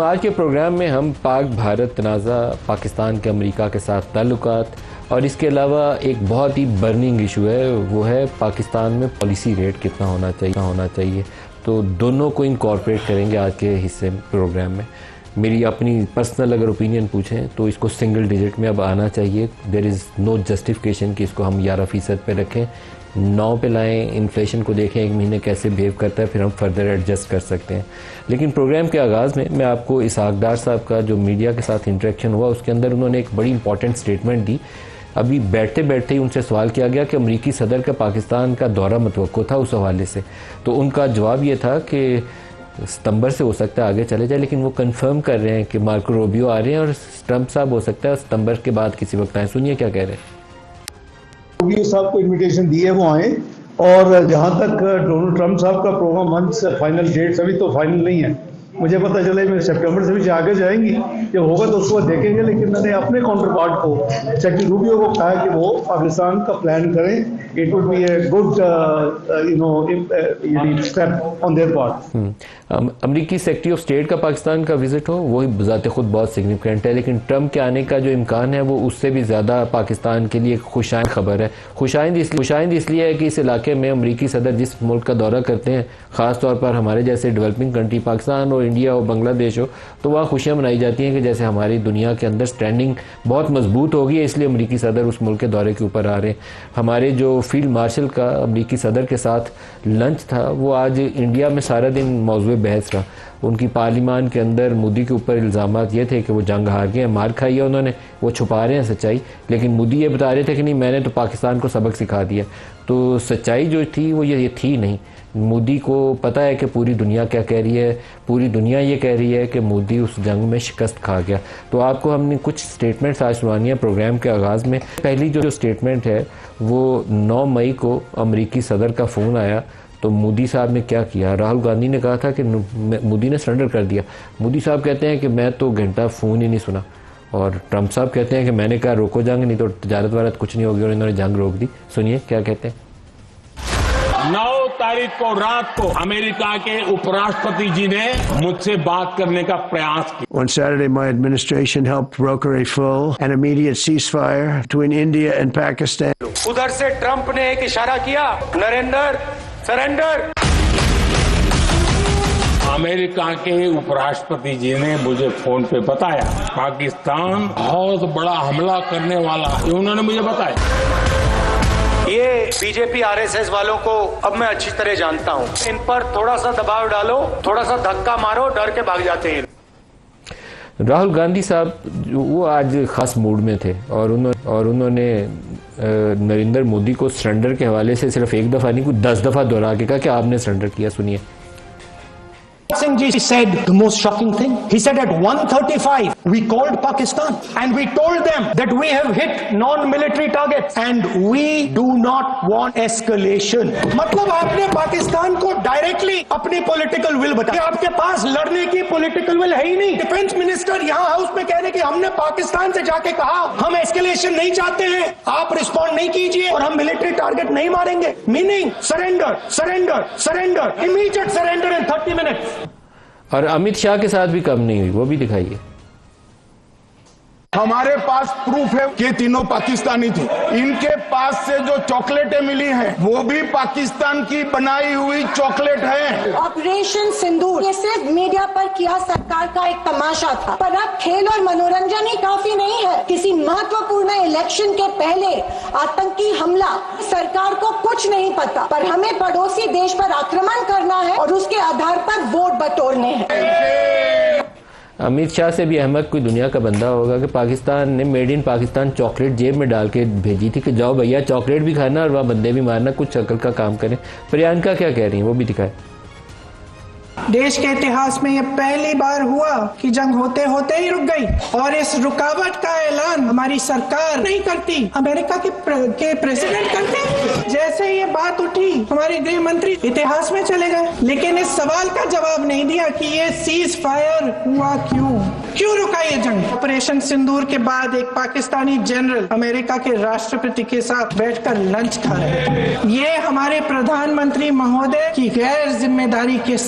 आज के प्रोग्राम में हम पाक भारत तनाज़ा, पाकिस्तान के अमेरिका के साथ ताल्लुकात और इसके अलावा एक बहुत ही बर्निंग इशू है, वो है पाकिस्तान में पॉलिसी रेट कितना होना चाहिए। तो दोनों को इनकॉर्पोरेट करेंगे आज के हिस्से प्रोग्राम में। मेरी अपनी पर्सनल अगर ओपिनियन पूछें तो इसको सिंगल डिजिट में अब आना चाहिए। देयर इज़ नो जस्टिफिकेशन कि इसको हम 11% पे रखें, 9 पे लाएं, इन्फ्लेशन को देखें एक महीने कैसे बिहेव करता है, फिर हम फर्दर एडजस्ट कर सकते हैं। लेकिन प्रोग्राम के आगाज़ में मैं आपको इसहाक डार साहब का जो मीडिया के साथ इंटरेक्शन हुआ उसके अंदर उन्होंने एक बड़ी इंपॉर्टेंट स्टेटमेंट दी। अभी बैठते बैठते ही उनसे सवाल किया गया कि अमरीकी सदर का पाकिस्तान का दौरा मुतवक्को था उस हवाले से, तो उनका जवाब ये था कि सितंबर से हो सकता है आगे चले जाए, लेकिन वो कंफर्म कर रहे हैं कि मार्को रूबियो आ रहे हैं और ट्रंप साहब हो सकता है सितंबर के बाद किसी वक्त आए। सुनिए क्या कह रहे हैं। रूबियो साहब को इनविटेशन दी है, वो आए। और जहां तक डोनाल्ड ट्रंप साहब का प्रोग्राम मंथ फाइनल डेट्स अभी तो फाइनल नहीं है, मुझे पता चले मैं सितंबर से भी आगे जाएंगी, जब होगा तो उसको देखेंगे। लेकिन मैंने अपने काउंटर पार्ट को सेक्रेटरी रूबियो को कहा कि वो पाकिस्तान का प्लान करें। It would be a good step on their part. अमरीकी सेक्रेटरी ऑफ स्टेट का पाकिस्तान का विजिट हो वही बजाते खुद बहुत सिग्निफिकेंट है, लेकिन ट्रंप के आने का जो इम्कान है वो उससे भी ज़्यादा पाकिस्तान के लिए खुशाइंद खबर है। खुशाइंद इसलिए है कि इस इलाके में अमरीकी सदर जिस मुल्क का दौरा करते हैं, ख़ास तौर पर हमारे जैसे डेवलपिंग कंट्री पाकिस्तान और इंडिया और बांग्लादेश हो, तो वहाँ खुशियाँ मनाई जाती हैं कि जैसे हमारी दुनिया के अंदर स्टैंडिंग बहुत मजबूत हो गई है, इसलिए अमरीकी सदर उस मुल्क के दौरे के ऊपर आ रहे हैं। हमारे जो फील्ड मार्शल का अमरीकी सदर के साथ लंच था वो आज इंडिया में सारा दिन मौजूद बहस रहा। उनकी पार्लिमान के अंदर मोदी के ऊपर इल्ज़ामात ये थे कि वो जंग हार गए हैं, मार खाई है उन्होंने, वो छुपा रहे हैं सच्चाई, लेकिन मोदी ये बता रहे थे कि नहीं मैंने तो पाकिस्तान को सबक सिखा दिया। तो सच्चाई जो थी वो ये थी नहीं। मोदी को पता है कि पूरी दुनिया क्या कह रही है, पूरी दुनिया ये कह रही है कि मोदी उस जंग में शिकस्त खा गया। तो आपको हमने कुछ स्टेटमेंट्स आज सुनानी है प्रोग्राम के आगाज़ में। पहली जो स्टेटमेंट है वो 9 मई को अमरीकी सदर का फ़ोन आया, तो मोदी साहब ने क्या किया। राहुल गांधी ने कहा था कि मोदी ने सरेंडर कर दिया। मोदी साहब कहते हैं कि मैं तो घंटा फ़ोन ही नहीं सुना, और ट्रंप साहब कहते हैं कि मैंने कहा रोको जंग, नहीं तो तजारत वारत कुछ नहीं होगी, और इन्होंने जंग रोक दी। सुनिए क्या कहते हैं। 9 तारीख को रात को अमेरिका के उपराष्ट्रपति जी ने मुझसे बात करने का प्रयास किया। On Saturday, my administration helped broker a full and immediate ceasefire between India and Pakistan. उधर से ट्रंप ने एक इशारा किया, नरेंद्र सरेंडर। अमेरिका के उपराष्ट्रपति जी ने मुझे फोन पे बताया पाकिस्तान बहुत बड़ा हमला करने वाला है, उन्होंने मुझे बताया। ये बीजेपी आरएसएस वालों को अब मैं अच्छी तरह जानता हूँ, इन पर थोड़ा सा दबाव डालो, थोड़ा सा धक्का मारो, डर के भाग जाते हैं। राहुल गांधी साहब वो आज खास मूड में थे और उन्होंने नरेंद्र मोदी को सरेंडर के हवाले से सिर्फ एक दफ़ा नहीं, कुछ 10 दफ़ा दोहरा के कहा कि आपने सरेंडर किया। सुनिए। Singh ji said the most shocking thing. He said at 1:35 we called Pakistan and we told them that we have hit non-military targets and we do not want escalation. मतलब आपने पाकिस्तान को डायरेक्टली अपनी political will बताया। आपके पास लड़ने की political will है ही नहीं। डिफेंस मिनिस्टर यहाँ हाउस में कह रहे कि हमने पाकिस्तान से जाके कहा हम एस्केलेशन नहीं चाहते हैं, आप रिस्पॉन्ड नहीं कीजिए और हम मिलिट्री टारगेट नहीं मारेंगे। Meaning surrender surrender surrender, immediate surrender इन 30 मिनट्स। और अमित शाह के साथ भी कम नहीं हुई, वो भी दिखाइए। हमारे पास प्रूफ है कि तीनों पाकिस्तानी थे। इनके पास से जो चॉकलेटें मिली हैं वो भी पाकिस्तान की बनाई हुई चॉकलेट है। ऑपरेशन सिंदूर ये सिर्फ मीडिया पर किया सरकार का एक तमाशा था, पर अब खेल और मनोरंजन ही काफी नहीं है। किसी महत्वपूर्ण इलेक्शन के पहले आतंकी हमला, सरकार को कुछ नहीं पता, पर हमें पड़ोसी देश पर आक्रमण करना है और उसके आधार पर वोट बटोरने हैं। अमित शाह से भी अहमद कोई दुनिया का बंदा होगा कि पाकिस्तान ने मेड इन पाकिस्तान चॉकलेट जेब में डाल के भेजी थी कि जाओ भैया चॉकलेट भी खाना और वह बंदे भी मारना, कुछ अकल का काम करें। प्रियंका क्या कह रही हैं वो भी दिखाए। देश के इतिहास में यह पहली बार हुआ कि जंग होते होते ही रुक गई, और इस रुकावट का ऐलान हमारी सरकार नहीं करती, अमेरिका के प्रेसिडेंट करते। जैसे ये बात उठी हमारे गृह मंत्री इतिहास में चले गए, लेकिन इस सवाल का जवाब नहीं दिया कि ये सीज फायर हुआ क्यों रुका ये जंग। ऑपरेशन सिंदूर के बाद एक पाकिस्तानी जनरल अमेरिका के राष्ट्रपति के साथ बैठकर लंच खा रहे थे। ये हमारे प्रधानमंत्री महोदय की गैर जिम्मेदारी के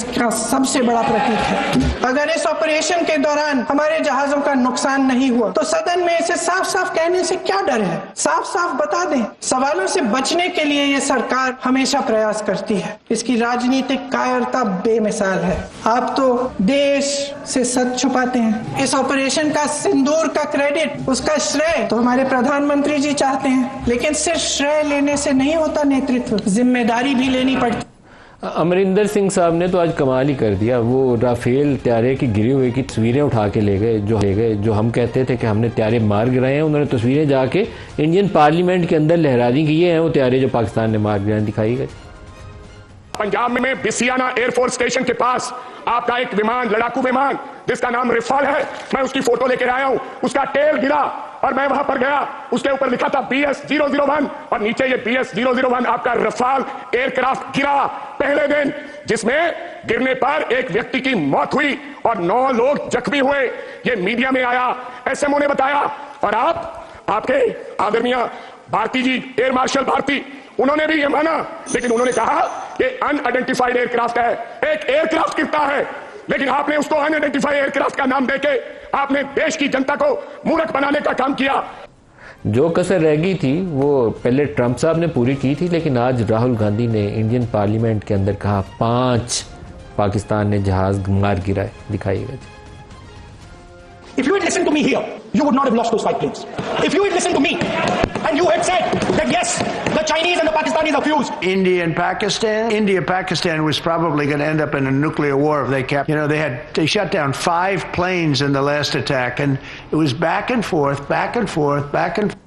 सबसे बड़ा प्रतीक है। अगर इस ऑपरेशन के दौरान हमारे जहाजों का नुकसान नहीं हुआ तो सदन में इसे साफ साफ कहने से क्या डर है? साफ साफ बता दें। सवालों से बचने के लिए ये सरकार हमेशा प्रयास करती है। इसकी राजनीतिक कायरता बेमिसाल है। आप तो देश से सच छुपाते हैं। इस ऑपरेशन का सिंदूर का क्रेडिट, उसका श्रेय तो हमारे प्रधानमंत्री जी चाहते हैं, लेकिन सिर्फ श्रेय लेने से नहीं होता नेतृत्व, जिम्मेदारी भी लेनी पड़ती। अमरिंदर सिंह साहब ने तो आज कमाल ही कर दिया। वो राफेल त्यारे की गिरी हुई की तस्वीरें उठा के ले गए जो हम कहते थे कि हमने त्यारे मार गिराए हैं, उन्होंने तस्वीरें जाके इंडियन पार्लियामेंट के अंदर लहरा दी कि ये हैं वो त्यारे जो पाकिस्तान ने मार गिराए, दिखाई गए। पंजाब में बिसियाना एयरफोर्स स्टेशन के पास आपका एक विमान, लड़ाकू विमान जिसका नाम रिफाल है, मैं उसकी फोटो लेकर आया हूं। उसका टेल गिरा और मैं वहां पर गया, उसके ऊपर लिखा था BS-001 और नीचे ये BS-001 आपका रफाल एयरक्राफ्ट गिरा पहले दिन, जिसमें गिरने पर एक व्यक्ति की मौत हुई और 9 लोग जख्मी हुए। ये मीडिया में आया, SMO ने बताया। और आपके आदरणीय भारती जी, एयर मार्शल भारती, उन्होंने भी ये माना, लेकिन उन्होंने कहा कि अनआइडेंटिफाइड एयरक्राफ्ट है। एक एयरक्राफ्ट गिरता है, लेकिन आपने उसको अनआइडेंटिफाइड एयरक्राफ्ट का नाम देके आपने देश की जनता को मूर्ख बनाने का काम किया। जो कसर रह गई थी वो पहले ट्रंप साहब ने पूरी की थी, लेकिन आज राहुल गांधी ने इंडियन पार्लियामेंट के अंदर कहा 5 पाकिस्तान ने जहाज मार गिराए, दिखाइएगा। If you had listened to me here, you would not have lost those 5 planes. If you had listened to me and you had said that yes, the Chinese and the Pakistanis are fused. India, Pakistan was probably going to end up in a nuclear war if they kept, they shut down 5 planes in the last attack, and it was back and forth, back and forth, back and forth.